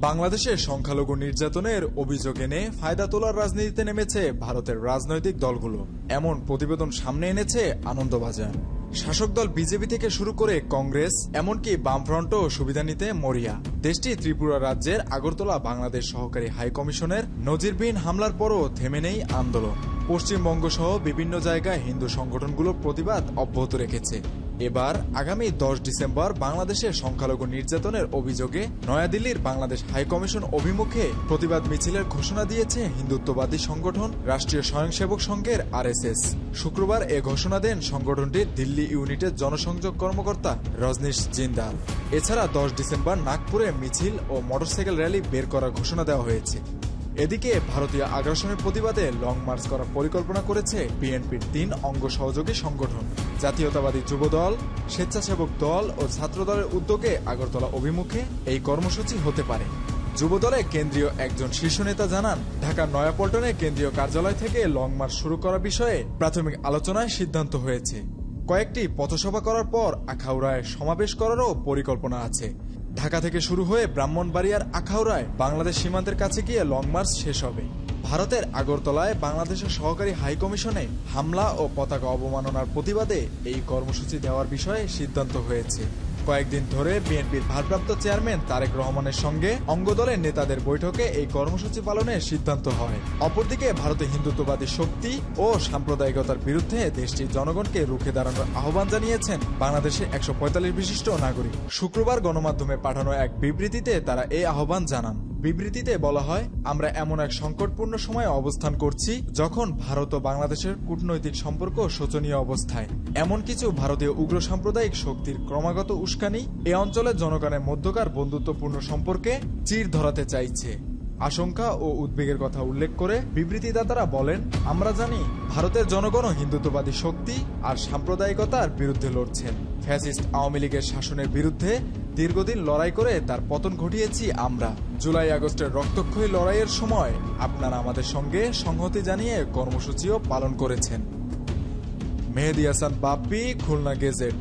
বাংলাদেশে সংখ্যালঘু নির্যাতনের অভিযোগ এনে ফায়দা তোলার রাজনীতিতে নেমেছে ভারতের রাজনৈতিক দলগুলো। এমন প্রতিবেদন সামনে এনেছে আনন্দবাজার। শাসক দল বিজেপি থেকে শুরু করে কংগ্রেস, এমনকি বামফ্রন্টও সুবিধা নিতে মরিয়া। দেশটি ত্রিপুরা রাজ্যের আগরতলা বাংলাদেশ সহকারী হাইকমিশনের নজিরবিহীন হামলার পরও থেমে নেই আন্দোলন। পশ্চিমবঙ্গ সহ বিভিন্ন জায়গায় হিন্দু সংগঠনগুলো প্রতিবাদ অব্যাহত রেখেছে। এবার আগামী 10 ডিসেম্বর বাংলাদেশে সংখ্যালঘু নির্যাতনের অভিযোগে নয়াদিল্লির বাংলাদেশ হাইকমিশন অভিমুখে প্রতিবাদ মিছিলের ঘোষণা দিয়েছে হিন্দুত্ববাদী সংগঠন রাষ্ট্রীয় স্বয়ংসেবক সংঘের RSS। শুক্রবার এ ঘোষণা দেন সংগঠনটির দিল্লি ইউনিটের জনসংযোগ কর্মকর্তা রজনীশ জিন্দাল। এছাড়া 10 ডিসেম্বর নাগপুরে মিছিল ও মোটরসাইকেল র্যালি বের করার ঘোষণা দেওয়া হয়েছে। এদিকে ভারতীয় আগ্রাসনের প্রতিবাদে লং মার্চ করার পরিকল্পনা করেছে বিএনপির 3 অঙ্গ সহযোগী সংগঠন। জাতীয়তাবাদী যুবদল, স্বেচ্ছাসেবক দল ও ছাত্রদলের উদ্যোগে আগরতলা অভিমুখে এই কর্মসূচি হতে পারে। যুবদলে কেন্দ্রীয় একজন শীর্ষ নেতা জানান, ঢাকার নয়াপল্টনে কেন্দ্রীয় কার্যালয় থেকে লং মার্চ শুরু করার বিষয়ে প্রাথমিক আলোচনায় সিদ্ধান্ত হয়েছে। কয়েকটি পথসভা করার পর আখাউড়ায় সমাবেশ করারও পরিকল্পনা আছে। ঢাকা থেকে শুরু হয়ে ব্রাহ্মণবাড়িয়ার আখাউড়ায় বাংলাদেশ সীমান্তের কাছে গিয়ে লং মার্চ শেষ হবে। ভারতের আগরতলায় বাংলাদেশের সহকারী হাইকমিশনে হামলা ও পতাকা অবমাননার প্রতিবাদে এই কর্মসূচি দেওয়ার বিষয়ে সিদ্ধান্ত হয়েছে। কয়েকদিন ধরে বিএনপির ভারপ্রাপ্ত চেয়ারম্যান তারেক রহমানের সঙ্গে অঙ্গদলের নেতাদের বৈঠকে এই কর্মসূচি পালনের সিদ্ধান্ত হয়। অপরদিকে ভারতে হিন্দুত্ববাদী শক্তি ও সাম্প্রদায়িকতার বিরুদ্ধে দেশটির জনগণকে রুখে দাঁড়ানোর আহ্বান জানিয়েছেন বাংলাদেশের 145 বিশিষ্ট নাগরিক। শুক্রবার গণমাধ্যমে পাঠানো এক বিবৃতিতে তারা এই আহ্বান জানান। বিবৃতিতে বলা হয়, আমরা এমন এক সংকটপূর্ণ সময়ে অবস্থান করছি যখন ভারত ও বাংলাদেশের কূটনৈতিক সম্পর্ক শোচনীয় অবস্থায়। এমন কিছু ভারতীয় উগ্র সাম্প্রদায়িক শক্তির ক্রমাগত উস্কানি এ অঞ্চলের জনগণের মধ্যকার বন্ধুত্বপূর্ণ সম্পর্কে চির ধরাতে চাইছে। আশঙ্কা ও উদ্বেগের কথা উল্লেখ করে বিবৃতিদাতারা বলেন, আমরা জানি ভারতের জনগণও হিন্দুত্ববাদী শক্তি আর সাম্প্রদায়িকতার বিরুদ্ধে লড়ছেন। ফ্যাসিস্ট আওয়ামী লীগের শাসনের বিরুদ্ধে দীর্ঘদিন লড়াই করে তার পতন ঘটিয়েছি আমরা। জুলাই আগস্টের রক্তক্ষয়ী লড়াইয়ের সময় আপনারা আমাদের সঙ্গে সংহতি জানিয়ে কর্মসূচিও পালন করেছেন। মেহেদী হাসান বাপ্পি, খুলনা গেজেট।